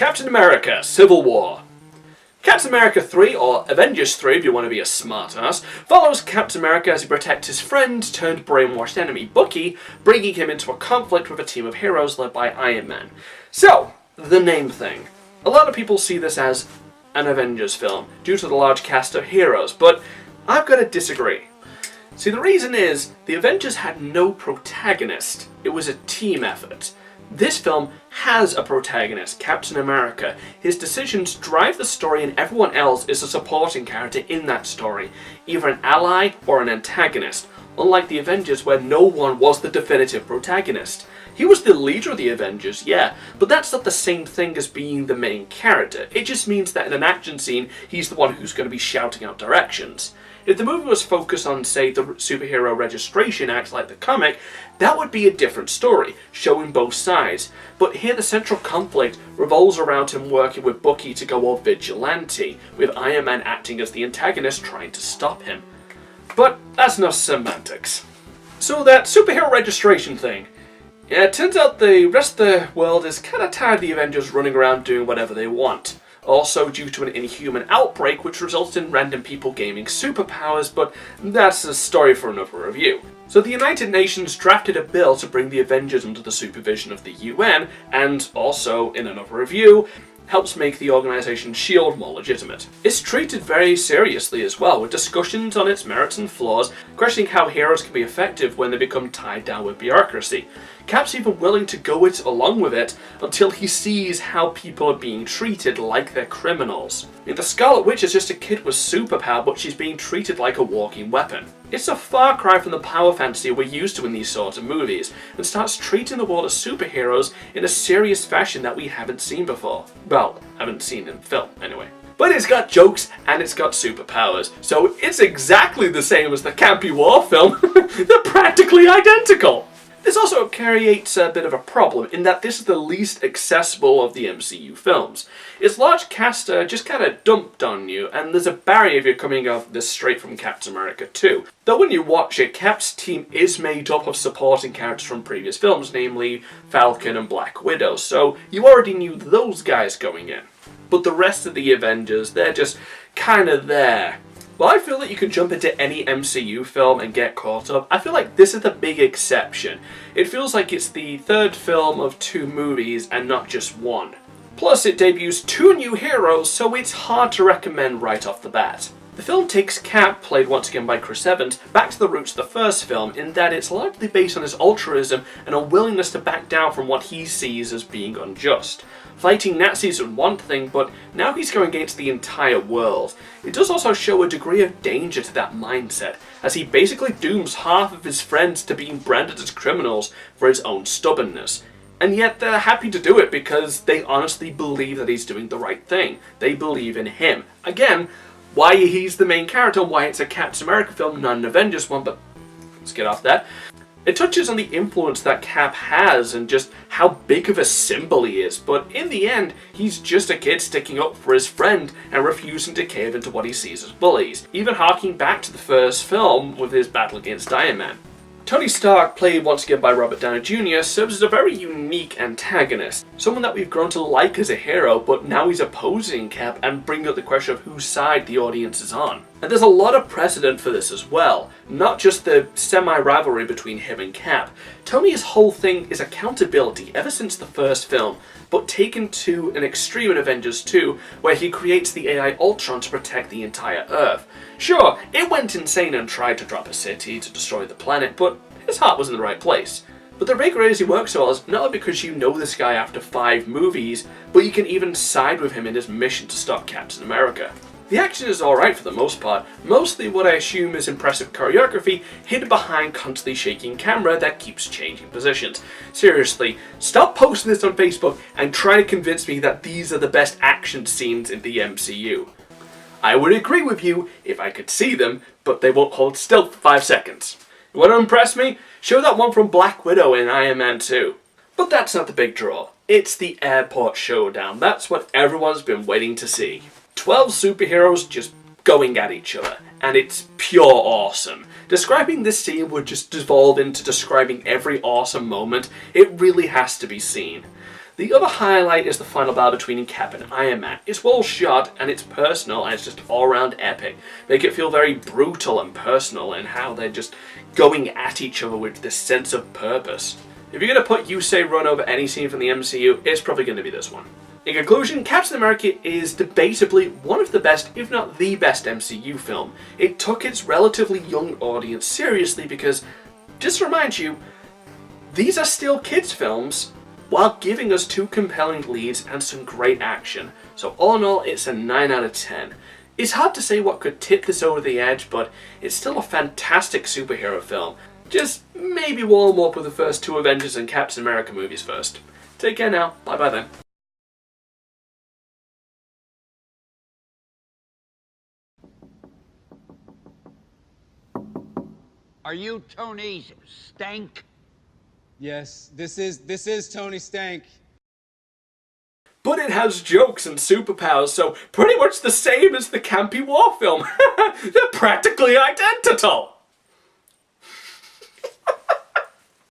Captain America, Civil War. Captain America 3, or Avengers 3 if you want to be a smartass, follows Captain America as he protects his friend turned brainwashed enemy Bucky, bringing him into a conflict with a team of heroes led by Iron Man. So, the name thing. A lot of people see this as an Avengers film, due to the large cast of heroes, but I've got to disagree. See, the reason is, the Avengers had no protagonist. It was a team effort. This film has a protagonist, Captain America. His decisions drive the story and everyone else is a supporting character in that story, either an ally or an antagonist, unlike the Avengers where no one was the definitive protagonist. He was the leader of the Avengers, yeah, but that's not the same thing as being the main character. It just means that in an action scene, he's the one who's going to be shouting out directions. If the movie was focused on, say, the Superhero Registration Act like the comic, that would be a different story, showing both sides. But here the central conflict revolves around him working with Bucky to go all vigilante, with Iron Man acting as the antagonist trying to stop him. But that's enough semantics. So that superhero registration thing. Yeah, it turns out the rest of the world is kind of tired of the Avengers running around doing whatever they want. Also due to an inhuman outbreak which resulted in random people gaining superpowers, but that's a story for another review. So the United Nations drafted a bill to bring the Avengers under the supervision of the UN, and also, in another review, helps make the organisation's shield more legitimate. It's treated very seriously as well, with discussions on its merits and flaws, questioning how heroes can be effective when they become tied down with bureaucracy. Cap's even willing to go it along with it until he sees how people are being treated like they're criminals. The Scarlet Witch is just a kid with superpower, but she's being treated like a walking weapon. It's a far cry from the power fantasy we're used to in these sorts of movies, and starts treating the world of superheroes in a serious fashion that we haven't seen before. Well, haven't seen in film, anyway. But it's got jokes and it's got superpowers, so it's exactly the same as the campy war film. They're practically identical! This also creates a bit of a problem in that this is the least accessible of the MCU films. Its large cast are just kind of dumped on you, and there's a barrier if you're coming off this straight from Captain America 2. Though when you watch it, Cap's team is made up of supporting characters from previous films, namely Falcon and Black Widow, so you already knew those guys going in. But the rest of the Avengers, they're just kind of there. Well, I feel that you can jump into any MCU film and get caught up. I feel like this is the big exception. It feels like it's the third film of 2 movies and not just one. Plus, it debuts 2 new heroes, so it's hard to recommend right off the bat. The film takes Cap, played once again by Chris Evans, back to the roots of the first film in that it's largely based on his altruism and a willingness to back down from what he sees as being unjust. Fighting Nazis is one thing, but now he's going against the entire world. It does also show a degree of danger to that mindset, as he basically dooms half of his friends to being branded as criminals for his own stubbornness. And yet they're happy to do it because they honestly believe that he's doing the right thing. They believe in him. Again, why he's the main character, why it's a Captain America film, not an Avengers one, but let's get off that. It touches on the influence that Cap has and just how big of a symbol he is, but in the end, he's just a kid sticking up for his friend and refusing to cave into what he sees as bullies, even harking back to the first film with his battle against Iron Man. Tony Stark, played once again by Robert Downey Jr., serves as a very unique antagonist. Someone that we've grown to like as a hero, but now he's opposing Cap and bringing up the question of whose side the audience is on. And there's a lot of precedent for this as well, not just the semi-rivalry between him and Cap. Tony's whole thing is accountability ever since the first film, but taken to an extreme in Avengers 2, where he creates the AI Ultron to protect the entire Earth. Sure, it went insane and tried to drop a city to destroy the planet, but his heart was in the right place. But the big reason he works so well is not only because you know this guy after 5 movies, but you can even side with him in his mission to stop Captain America. The action is alright for the most part, mostly what I assume is impressive choreography hidden behind constantly shaking camera that keeps changing positions. Seriously, stop posting this on Facebook and try to convince me that these are the best action scenes in the MCU. I would agree with you if I could see them, but they won't hold still for 5 seconds. You want to impress me? Show that one from Black Widow in Iron Man 2. But that's not the big draw. It's the airport showdown. That's what everyone's been waiting to see. 12 superheroes just going at each other, and it's pure awesome. Describing this scene would just devolve into describing every awesome moment. It really has to be seen. The other highlight is the final battle between Cap and Iron Man. It's well shot and it's personal and it's just all around epic. Make it feel very brutal and personal in how they're just going at each other with this sense of purpose. If you're going to put You Say Run over any scene from the MCU, it's probably going to be this one. In conclusion, Captain America is debatably one of the best, if not the best MCU film. It took its relatively young audience seriously because, just to remind you, these are still kids' films while giving us 2 compelling leads and some great action. So all in all, it's a 9 out of 10. It's hard to say what could tip this over the edge, but it's still a fantastic superhero film. Just maybe warm up with the first 2 Avengers and Captain America movies first. Take care now. Bye bye then. Are you Tony Stank? Yes, this is Tony Stank. But it has jokes and superpowers, so pretty much the same as the campy war film. They're practically identical!